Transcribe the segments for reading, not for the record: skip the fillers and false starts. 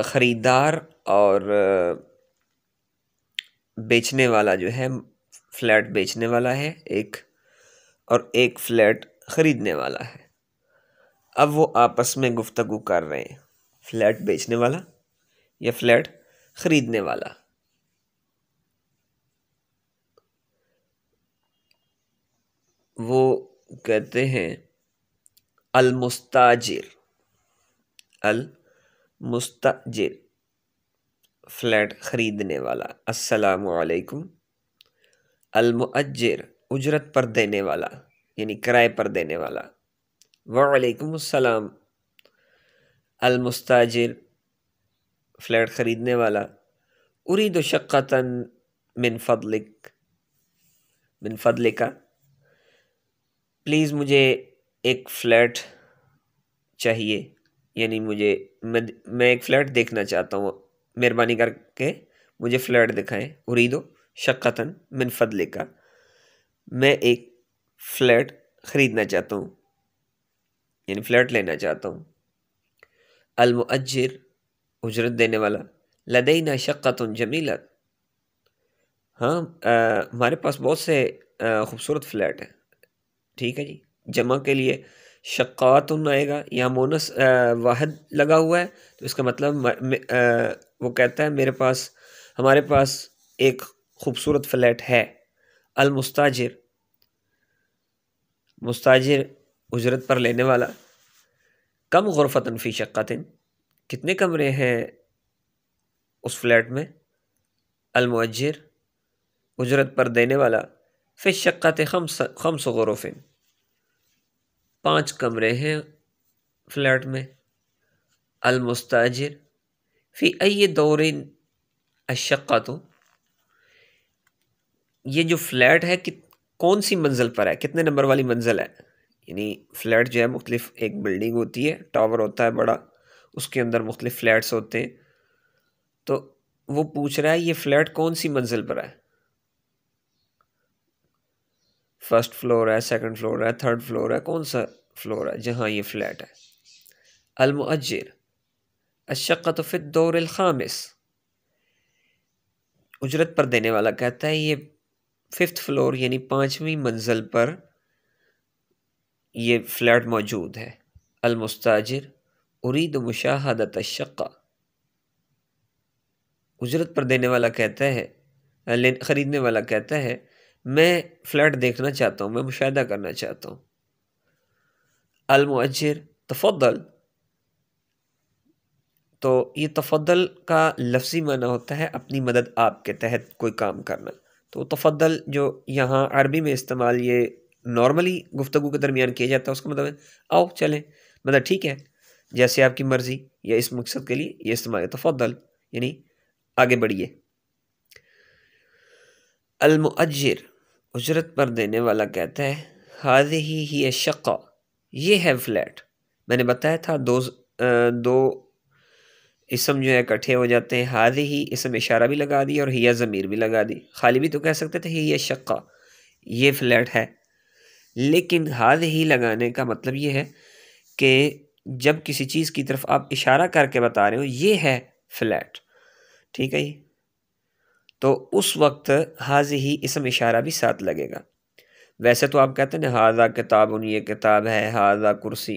خریدار اور بیچنے والا جو ہے، فلیٹ بیچنے والا ہے ایک، اور ایک فلیٹ خریدنے والا ہے۔ اب وہ آپس میں گفتگو کر رہے ہیں، فلیٹ بیچنے والا یا فلیٹ خریدنے والا۔ وہ کہتے ہیں المستاجر، المستاجر فلیٹ خریدنے والا، السلام علیکم۔ المؤجر اجرت پر دینے والا، یعنی کرائے پر دینے والا، وعلیکم السلام۔ المستاجر فلیٹ خریدنے والا، اريد شقة من فضلک، من فضلک، پلیز مجھے ایک فلیٹ چاہیے، یعنی میں ایک فلیٹ دیکھنا چاہتا ہوں، مہربانی کر کے مجھے فلیٹ دکھائیں۔ اريد شقة من فضلک، میں ایک فلیٹ خریدنا چاہتا ہوں، یعنی فلیٹ لینا چاہتا ہوں۔ المؤجر اجرت دینے والا، لدینا شقة جمیلہ، ہاں ہمارے پاس بہت سے خوبصورت فلیٹ ہیں۔ ٹھیک ہے جی، جمع کے لیے شقات آئے گا، یہاں مونس واحد لگا ہوا ہے، تو اس کا مطلب وہ کہتا ہے ہمارے پاس ایک خوبصورت فلیٹ ہے۔ المستاجر مستاجر اجرت پر لینے والا، کم غرفتن فی شقتن، کتنے کمرے ہیں اس فلیٹ میں؟ المؤجر اجرت پر دینے والا، فی الشقۃ خمس غرف، 5 کمرے ہیں فلیٹ میں۔ المستاجر فی ای دور الشقۃ، یہ جو فلیٹ ہے کون سی منزل پر ہے، کتنے نمبر والی منزل ہے؟ یعنی فلیٹ جو ہے مختلف، ایک بلڈنگ ہوتی ہے، ٹاور ہوتا ہے بڑا، اس کے اندر مختلف فلیٹس ہوتے ہیں، تو وہ پوچھ رہا ہے یہ فلیٹ کون سی منزل پر ہے؟ فرسٹ فلور ہے، سیکنڈ فلور ہے، تھرڈ فلور ہے، کون سا فلور ہے جہاں یہ فلیٹ ہے؟ المؤجر الشقۃ فی الدور الخامس، اجرت پر دینے والا کہتا ہے یہ 5th فلور یعنی 5ویں منزل پر یہ فلیٹ موجود ہے۔ المستاجر اريد مشاہدۃ الشقہ، اجرت پر دینے والا کہتا ہے، خریدنے والا کہتا ہے میں فلیٹ دیکھنا چاہتا ہوں، میں مشاہدہ کرنا چاہتا ہوں۔ المؤجر تفضل، تو یہ تفضل کا لفظی معنی ہوتا ہے اپنی مدد آپ کے تحت کوئی کام کرنا، تو تفضل جو یہاں عربی میں استعمال یہ نارملی گفتگو کے درمیان کیا جاتا ہے، اس کا مطلب ہے آؤ چلیں، مطلب ٹھیک ہے جیسے آپ کی مرضی، یا اس مقصد کے لیے یہ استعمال ہے تفضل، یعنی آگے بڑھیے۔ المؤجر اجرت پر دینے والا کہتا ہے هذه هي الشقہ، یہ ہے فلیٹ۔ میں نے بتایا تھا دو اسم جو ہے اکٹھے ہو جاتے ہیں، هذه اسم اشارہ بھی لگا دی اور ہی ضمیر بھی لگا دی، خالی بھی تو کہہ سکتے تھے یہ شقہ، یہ فلیٹ ہے، لیکن هذه لگانے کا مطلب یہ ہے کہ جب کسی چیز کی طرف آپ اشارہ کر کے بتا رہے ہو یہ ہے فلیٹ، ٹھیک ہے، تو اس وقت هذه اسم اشارہ بھی ساتھ لگے گا۔ ویسے تو آپ کہتے ہیں نا هذا کتاب، یہ کتاب ہے، هذا کرسی،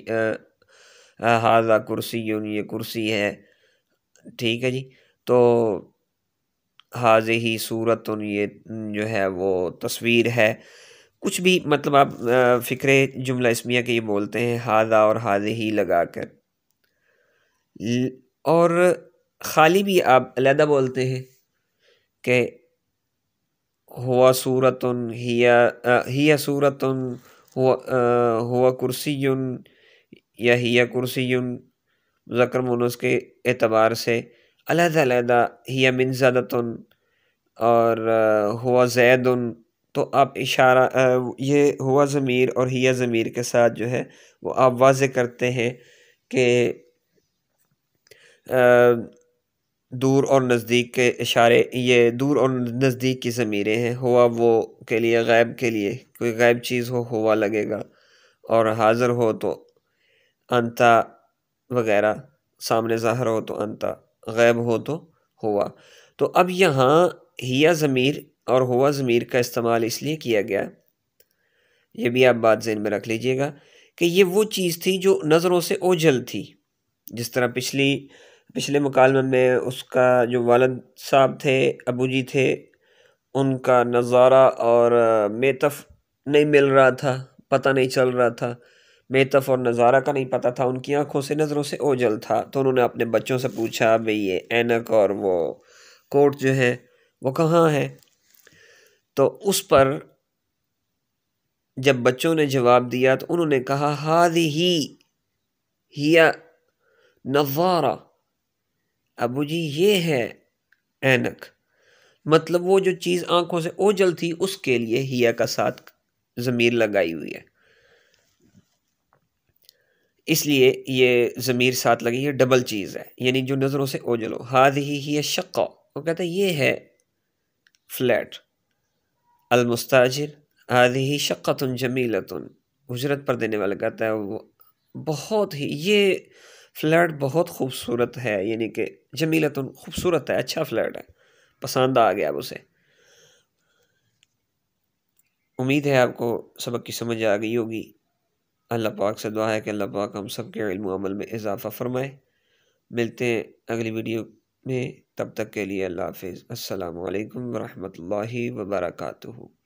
هذا کرسی، یہ کرسی ہے، ٹھیک ہے جی، تو هذه صورت، یہ جو ہے وہ تصویر ہے، کچھ بھی مطلب آپ فکرے جملہ اسمیہ کے یہ بولتے ہیں هذا اور هذه لگا کر، اور خالی بھی آپ علیحدہ بولتے ہیں کہ ہوا صورت، ہی صورت، ہوا کرسی، یا ہی کرسی، مذکر مونس کے اعتبار سے علیحدہ علیحدہ، ہی من زیادت اور ہوا زید، تو آپ اشارہ یہ ہوا ضمیر اور ہی ضمیر کے ساتھ جو ہے وہ آپ واضح کرتے ہیں کہ دور اور نزدیک کے اشارے، یہ دور اور نزدیک کی ضمیریں ہیں، ہوا وہ کے لیے، غیب کے لیے، کوئی غیب چیز ہو ہوا لگے گا، اور حاضر ہو تو انتا وغیرہ، سامنے ظاہر ہو تو انتا۔ غائب ہو تو ہوا۔ تو اب یہاں ہیا ضمیر اور ہوا ضمیر کا استعمال اس لیے کیا گیا، یہ بھی آپ بات ذہن میں رکھ لیجئے گا، کہ یہ وہ چیز تھی جو نظروں سے اوجھل تھی۔ جس طرح پچھلے مکالمے میں اس کا جو والد صاحب تھے، ابو جی تھے، ان کا نظارہ اور میتف نہیں مل رہا تھا، پتہ نہیں چل رہا تھا، میتف اور نظارہ کا نہیں پتہ تھا، ان کی آنکھوں سے نظروں سے اوجھل تھا، تو انہوں نے اپنے بچوں سے پوچھا بھئی یہ اینک اور وہ کوٹ جو ہے وہ کہاں ہے؟ تو اس پر جب بچوں نے جواب دیا تو انہوں نے کہا ہذہ ہی نظارہ، ابو جی یہ ہے اینک، مطلب وہ جو چیز آنکھوں سے اوجھل تھی اس کے لیے ہیا کا ساتھ ضمیر لگائی ہوئی ہے، اس لیے یہ ضمیر ساتھ لگی ہے، ڈبل چیز ہے، یعنی جو نظروں سے اوجھل ہو۔ ہذہ ہی الشقہ، وہ کہتا ہے یہ ہے فلیٹ۔ المستاجر هذه شقۃ جمیلۃ، اجرت پر دینے والا کہتا ہے وہ بہت ہی، یہ فلیٹ بہت خوبصورت ہے، یعنی کہ جمیلۃ خوبصورت ہے، اچھا فلیٹ ہے، پسند آ گیا اب اسے۔ امید ہے آپ کو سبق کی سمجھ آ گئی ہوگی۔ اللہ پاک سے دعا ہے کہ اللہ پاک ہم سب کے علم و عمل میں اضافہ فرمائے۔ ملتے ہیں اگلی ویڈیو میں، تب تک کے لیے اللہ حافظ، السلام علیکم ورحمۃ اللہ وبرکاتہ۔